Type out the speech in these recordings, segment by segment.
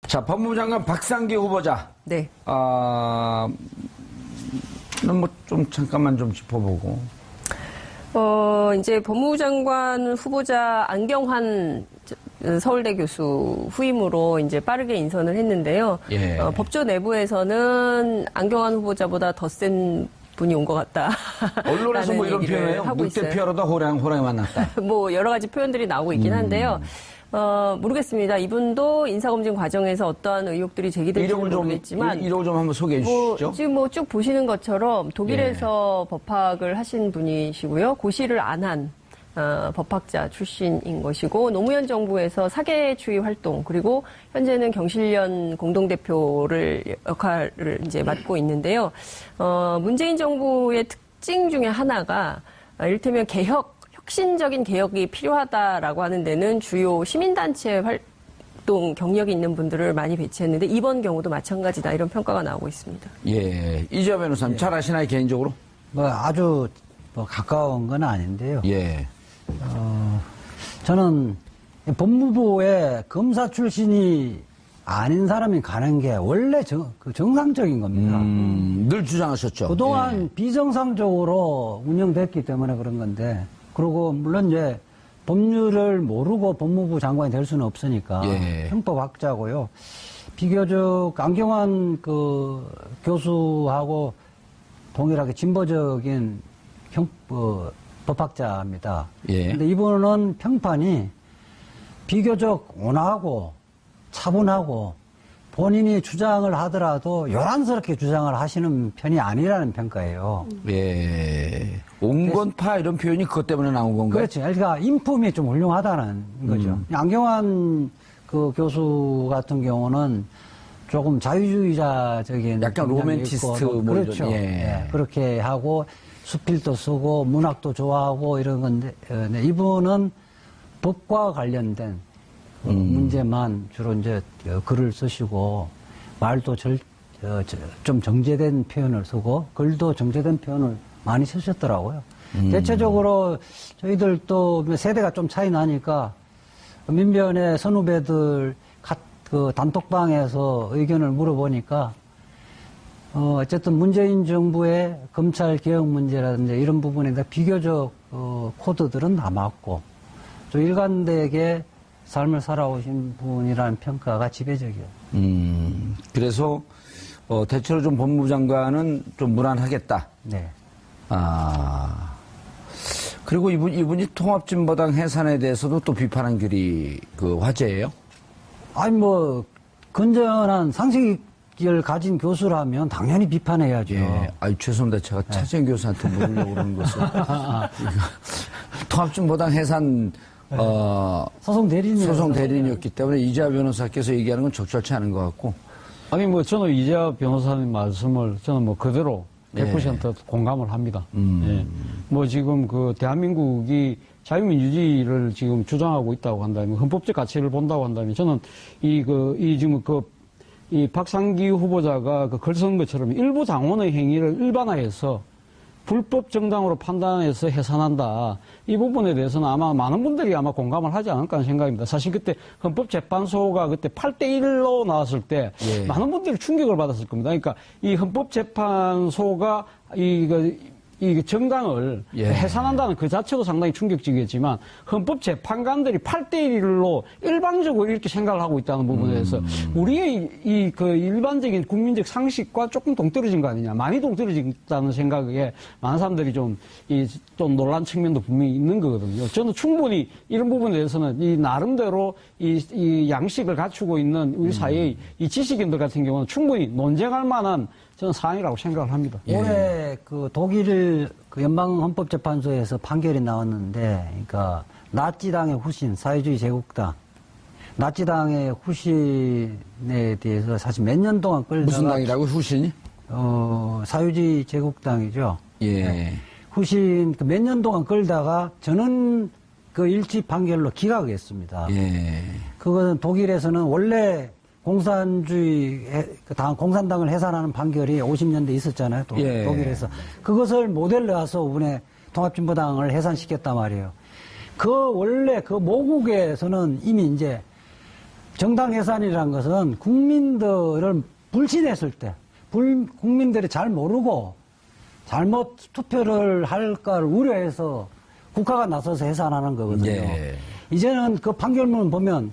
자, 법무부 장관 박상기 후보자. 네. 뭐 좀 잠깐만 좀 짚어보고. 이제 법무부 장관 후보자 안경환 서울대 교수 후임으로 이제 빠르게 인선을 했는데요. 예. 법조 내부에서는 안경환 후보자보다 더 센 분이 온 것 같다. 언론에서 뭐 이런 표현을 해요? 늑대 피하러다 호랑이 만났다. 뭐 여러 가지 표현들이 나오고 있긴 한데요. 모르겠습니다. 이분도 인사검증 과정에서 어떠한 의혹들이 제기될지는 모르겠지만. 이력을 좀 한번 소개해 주시죠. 지금 뭐 쭉 보시는 것처럼 독일에서 법학을 하신 분이시고요. 고시를 안 한 법학자 출신인 것이고, 노무현 정부에서 사계추위 활동, 그리고 현재는 경실련 공동대표를 역할을 이제 맡고 있는데요. 문재인 정부의 특징 중에 하나가 이를테면 혁신적인 개혁이 필요하다라고 하는 데는 주요 시민단체 활동 경력이 있는 분들을 많이 배치했는데, 이번 경우도 마찬가지다, 이런 평가가 나오고 있습니다. 예. 이재화 변호사님, 예. 잘 아시나요, 개인적으로? 뭐 아주 가까운 건 아닌데요. 예. 저는 법무부에 검사 출신이 아닌 사람이 가는 게 원래 정상적인 겁니다. 늘 주장하셨죠. 그동안 예. 비정상적으로 운영됐기 때문에 그런 건데, 그리고 물론 이제 법률을 모르고 법무부 장관이 될 수는 없으니까 예. 형법학자고요. 비교적 안경환 교수하고 동일하게 진보적인 법학자입니다. 예. 근데 이분은 평판이 비교적 온화하고 차분하고 본인이 주장을 하더라도 요란스럽게 주장을 하시는 편이 아니라는 평가예요. 예. 온건파 이런 표현이 그것 때문에 나온 건가요? 그렇죠. 그러니까 인품이 좀 훌륭하다는 거죠. 안경환 교수 같은 경우는 조금 자유주의자적인 약간 로맨티스트 있고, 뭐 그렇죠. 이런, 예. 예, 그렇게 하고 수필도 쓰고 문학도 좋아하고 이런 건데, 네, 이분은 법과 관련된 문제만 주로 이제 글을 쓰시고, 말도 좀 정제된 표현을 쓰고, 글도 정제된 표현을 많이 쓰셨더라고요. 대체적으로 저희들도 세대가 좀 차이 나니까 민변의 선후배들 단톡방에서 의견을 물어보니까 어쨌든 문재인 정부의 검찰 개혁 문제라든지 이런 부분에 비교적 코드들은 다 맞고 좀 일관되게 삶을 살아오신 분이라는 평가가 지배적이에요. 그래서 대체로 좀 법무부 장관은 좀 무난하겠다. 네. 그리고 이분이 통합진보당 해산에 대해서도 또 비판한 글이 화제예요. 아니 뭐 건전한 상식을 가진 교수라면 당연히 비판해야죠. 예. 죄송합니다. 제가 차재현 교수한테 물으려고 그러는 것은 통합진보당 해산 소송 대리인이었기 때문에 이재화 변호사께서 얘기하는 건 적절치 않은 것 같고. 아니 뭐 저는 이재화 변호사님 말씀을 저는 뭐 그대로 100% 공감을 합니다. 예. 뭐 지금 대한민국이 자유민주주의를 지금 주장하고 있다고 한다면, 헌법적 가치를 본다고 한다면, 저는 지금 이 박상기 후보자가 글 쓴 것처럼 일부 당원의 행위를 일반화해서 불법 정당으로 판단해서 해산한다. 이 부분에 대해서는 아마 많은 분들이 아마 공감을 하지 않을까 하는 생각입니다. 사실 그때 헌법재판소가 그때 8대1로 나왔을 때 예. 많은 분들이 충격을 받았을 겁니다. 그러니까 이 헌법재판소가 이 정당을 예. 해산한다는 그 자체도 상당히 충격적이었지만 헌법재판관들이 8대1로 일방적으로 이렇게 생각을 하고 있다는 부분에 대해서 우리의 일반적인 국민적 상식과 조금 동떨어진 거 아니냐, 많이 동떨어진다는 생각에 많은 사람들이 좀 놀란 측면도 분명히 있는 거거든요. 저는 충분히 이런 부분에 대해서는 이 나름대로 이 양식을 갖추고 있는 우리 사회의 이 지식인들 같은 경우는 충분히 논쟁할 만한 저는 사안이라고 생각을 합니다. 올해 독일 연방헌법재판소에서 판결이 나왔는데, 그러니까 나치당의 후신, 사회주의 제국당, 나치당의 후신에 대해서 사실 몇 년 동안 끌다가 무슨 당이라고, 후신이? 사회주의 제국당이죠. 예. 네. 후신 몇 년 동안 끌다가 저는 일치 판결로 기각했습니다. 예. 그거는 독일에서는 원래 공산당을 해산하는 판결이 50년대 있었잖아요. 예. 독일에서. 그것을 모델로 해서 이번에 통합진보당을 해산시켰단 말이에요. 원래 모국에서는 이미 이제 정당 해산이라는 것은 국민들을 불신했을 때, 국민들이 잘 모르고 잘못 투표를 할까를 우려해서 국가가 나서서 해산하는 거거든요. 예. 이제는 그 판결문 보면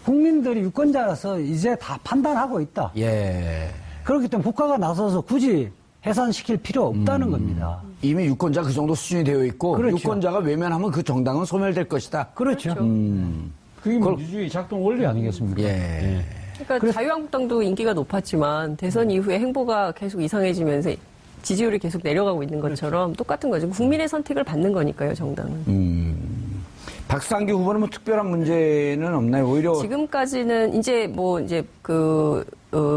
국민들이 유권자라서 이제 다 판단하고 있다. 예. 그렇기 때문에 국가가 나서서 굳이 해산시킬 필요 없다는 겁니다. 이미 유권자 그 정도 수준이 되어 있고 그렇죠. 유권자가 외면하면 그 정당은 소멸될 것이다. 그렇죠. 그게 민주주의 작동 원리 아니겠습니까? 예. 그러니까 자유한국당도 인기가 높았지만 대선 이후에 행보가 계속 이상해지면서 지지율이 계속 내려가고 있는 것처럼 똑같은 거죠. 국민의 선택을 받는 거니까요, 정당은. 박상기 후보는 뭐 특별한 문제는 없나요? 오히려 지금까지는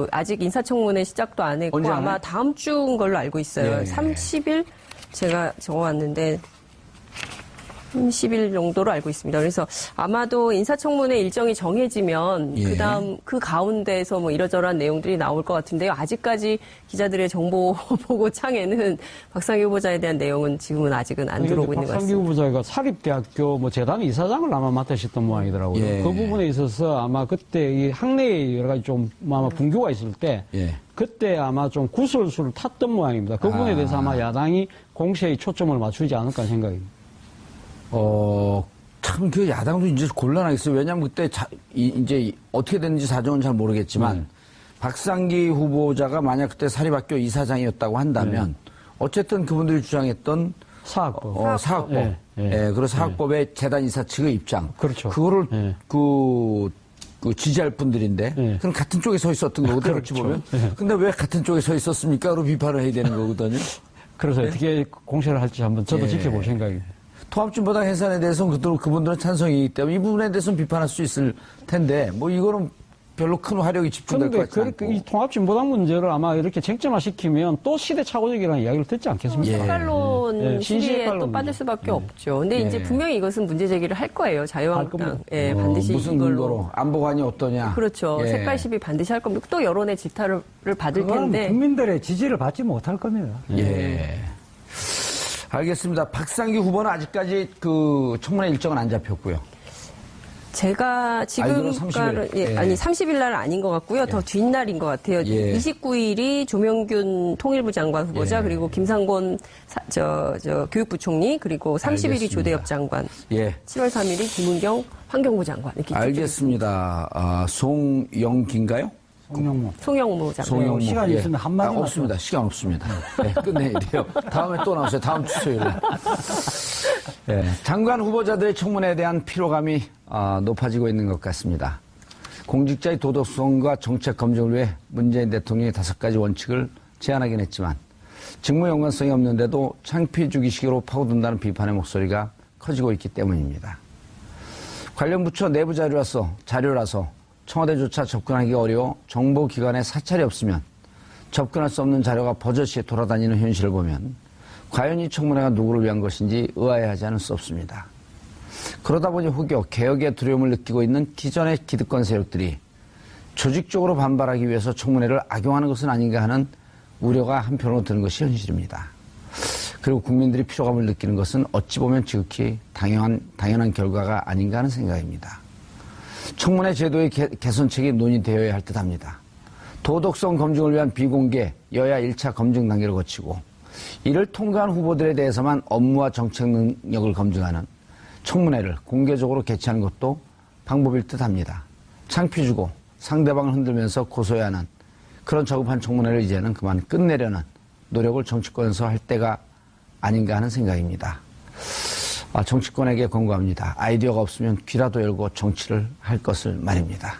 아직 인사청문회 시작도 안 했고 언제 아마 하나요? 다음 주인 걸로 알고 있어요. 예. 30일 제가 적어왔는데 30일 정도로 알고 있습니다. 그래서 아마도 인사청문회 일정이 정해지면 예. 그다음 그 가운데에서 뭐 이러저러한 내용들이 나올 것 같은데요. 아직까지 기자들의 정보 보고 창에는 박상기 후보자에 대한 내용은 지금은 아직은 안 들어오고 있는 것 박상기 같습니다. 후보자가 사립대학교 뭐 재단 이사장을 아마 맡으셨던 모양이더라고요. 예. 그 부분에 있어서 아마 그때 이 학내에 여러 가지 좀 아마 분교가 있을 때 예. 그때 아마 좀 구설수를 탔던 모양입니다. 그 부분에 대해서 아마 야당이 공세에 초점을 맞추지 않을까 생각입니다. 참, 그 야당도 이제 곤란하겠어요. 왜냐면 그때 이제 어떻게 됐는지 사정은 잘 모르겠지만, 박상기 후보자가 만약 그때 사립학교 이사장이었다고 한다면, 어쨌든 그분들이 주장했던 사학법. 사학법. 예, 예. 그리고 사학법의 재단 이사 측의 입장. 그렇죠. 그거를 예. 그 지지할 분들인데, 예. 그럼 같은 쪽에 서 있었던 거거든요. 어찌 그렇죠. 보면. 예. 근데 왜 같은 쪽에 서 있었습니까? 그리고 비판을 해야 되는 거거든요. 그래서 어떻게 공세를 할지 한번 저도 예. 지켜볼 생각입니다. 통합진보당 해산에 대해서는 그분들은 찬성이기 때문에 이 부분에 대해서는 비판할 수 있을 텐데 뭐 이거는 별로 큰 화력이 집중될 것 그런데 같지 않고. 이 통합진보당 문제를 아마 이렇게 쟁점화시키면 또 시대착오적이라는 이야기를 듣지 않겠습니까? 예. 색깔론 예, 시기에 신시색깔론 또 빠질 문제. 수밖에 없죠. 근데 예. 이제 분명히 이것은 문제 제기를 할 거예요. 자유한국당. 겁니다. 예, 반드시 무슨 이걸로. 근거로 안보관이 어떠냐. 그렇죠. 예. 색깔 시비 반드시 할 겁니다. 또 여론의 질타를 받을 그건 텐데. 국민들의 지지를 받지 못할 겁니다. 예. 알겠습니다. 박상기 후보는 아직까지 그 청문회 일정은 안 잡혔고요. 제가 알기로는 지금까지 30일. 예. 아니 30일 날은 아닌 것 같고요. 더 뒷날인 것 같아요. 예. 29일이 조명균 통일부 장관 후보자 예. 그리고 김상곤 교육부 총리 그리고 30일이 알겠습니다. 조대엽 장관. 예. 7월 3일이 김은경 환경부 장관 이렇게 알겠습니다. 송영기인가요? 송영무 장관. 송영무. 시간 있으면 한마디만 없습니다. 시간 없습니다. 네, 끝내야 돼요. 다음에 또 나오세요. 다음 주 수요일에. 네, 장관 후보자들의 청문회에 대한 피로감이 높아지고 있는 것 같습니다. 공직자의 도덕성과 정책 검증을 위해 문재인 대통령이 5가지 원칙을 제안하긴 했지만 직무 연관성이 없는데도 창피 주기식으로 파고든다는 비판의 목소리가 커지고 있기 때문입니다. 관련 부처 내부 자료라서 청와대조차 접근하기 어려워 정보기관에 사찰이 없으면 접근할 수 없는 자료가 버젓이 돌아다니는 현실을 보면 과연 이 청문회가 누구를 위한 것인지 의아해하지 않을 수 없습니다. 그러다 보니 혹여 개혁의 두려움을 느끼고 있는 기존의 기득권 세력들이 조직적으로 반발하기 위해서 청문회를 악용하는 것은 아닌가 하는 우려가 한편으로 드는 것이 현실입니다. 그리고 국민들이 피로감을 느끼는 것은 어찌 보면 지극히 당연한 결과가 아닌가 하는 생각입니다. 청문회 제도의 개선책이 논의되어야 할 듯합니다. 도덕성 검증을 위한 비공개 여야 1차 검증 단계를 거치고 이를 통과한 후보들에 대해서만 업무와 정책 능력을 검증하는 청문회를 공개적으로 개최하는 것도 방법일 듯합니다. 창피 주고 상대방을 흔들면서 고소해야 하는 그런 저급한 청문회를 이제는 그만 끝내려는 노력을 정치권에서 할 때가 아닌가 하는 생각입니다. 정치권에게 권고합니다. 아이디어가 없으면 귀라도 열고 정치를 할 것을 말입니다.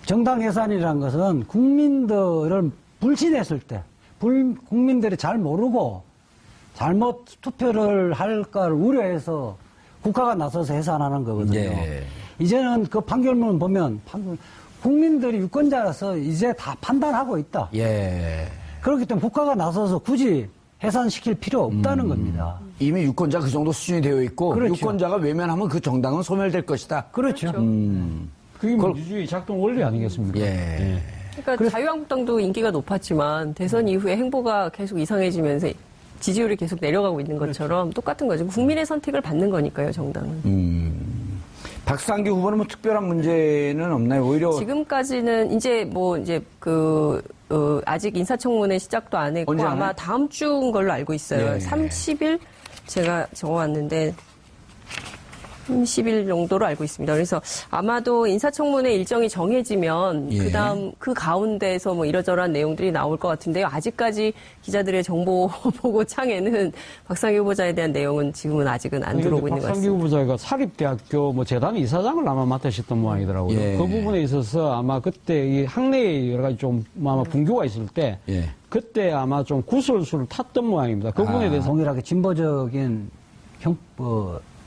정당 해산이라는 것은 국민들을 불신했을 때, 국민들이 잘 모르고 잘못 투표를 할까를 우려해서 국가가 나서서 해산하는 거거든요. 예. 이제는 그 판결문 보면 국민들이 유권자라서 이제 다 판단하고 있다. 예. 그렇기 때문에 국가가 나서서 굳이 해산시킬 필요 없다는 겁니다. 이미 유권자 그 정도 수준이 되어 있고 그렇죠. 유권자가 외면하면 그 정당은 소멸될 것이다. 그렇죠. 그게 민주주의 작동 원리 아니겠습니까? 예. 그러니까 자유한국당도 인기가 높았지만 대선 이후에 행보가 계속 이상해지면서 지지율이 계속 내려가고 있는 것처럼 똑같은 거죠. 국민의 선택을 받는 거니까요, 정당은. 박상규 후보는 뭐 특별한 문제는 없나요? 오히려 지금까지는 아직 인사청문회 시작도 안 했고 언제 아마 하나요? 다음 주인 걸로 알고 있어요. 예. 30일 제가 적어왔는데 30일 정도로 알고 있습니다. 그래서 아마도 인사청문회 일정이 정해지면 예. 그다음 그 가운데서 뭐 이러저러한 내용들이 나올 것 같은데요. 아직까지 기자들의 정보 보고 창에는 박상규 후보자에 대한 내용은 지금은 아직은 안 들어오고 있는 것 박상규 같습니다. 후보자가 사립대학교 뭐 재단 이사장을 아마 맡으셨던 모양이더라고요. 예. 그 부분에 있어서 아마 그때 이 학내에 여러 가지 좀 아마 분교가 있을 때 예. 그때 아마 좀 구설수를 탔던 모양입니다. 그 부분에 대해서 동일하게 진보적인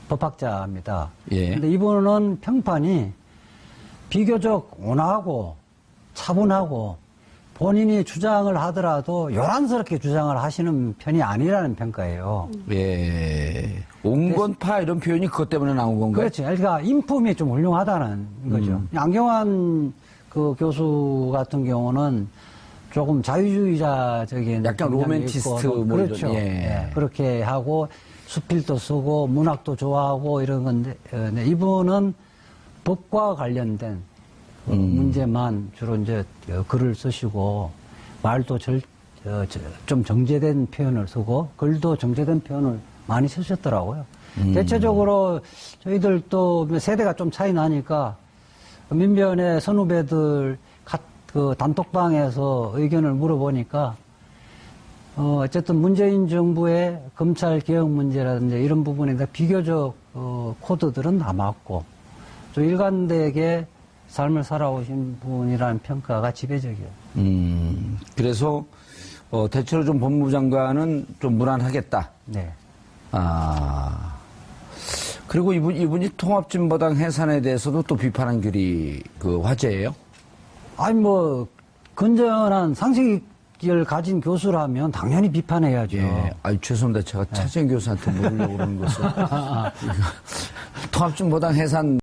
법학자입니다. 예. 근데 이분은 평판이 비교적 온화하고 차분하고 본인이 주장을 하더라도 요란스럽게 주장을 하시는 편이 아니라는 평가예요. 예. 온건파 이런 표현이 그것 때문에 나온 건가요? 그렇죠. 그러니까 인품이 좀 훌륭하다는 거죠. 안경환 그 교수 같은 경우는 조금 자유주의자적인 약간 경향이 로맨티스트 있고, 뭐 그렇죠. 이런, 예. 예, 그렇게 하고 수필도 쓰고 문학도 좋아하고 이런 건데 네, 이분은 법과 관련된 문제만 주로 이제 글을 쓰시고 말도 좀 정제된 표현을 쓰고 글도 정제된 표현을 많이 쓰셨더라고요. 대체적으로 저희들도 세대가 좀 차이 나니까 민변의 선후배들 그 단톡방에서 의견을 물어보니까 어쨌든 문재인 정부의 검찰 개혁 문제라든지 이런 부분에 대해 비교적 코드들은 남았고 좀 일관되게 삶을 살아오신 분이라는 평가가 지배적이에요. 그래서 대체로 좀 법무부 장관은 좀 무난하겠다. 네. 그리고 이분이 통합진보당 해산에 대해서도 또 비판한 글이 그 화제예요. 아니 뭐 건전한 상식을 가진 교수라면 당연히 비판해야죠. 예. 아유, 죄송합니다. 제가 차재현 교수한테 물으려고 그러는 것을. 통합진보당 해산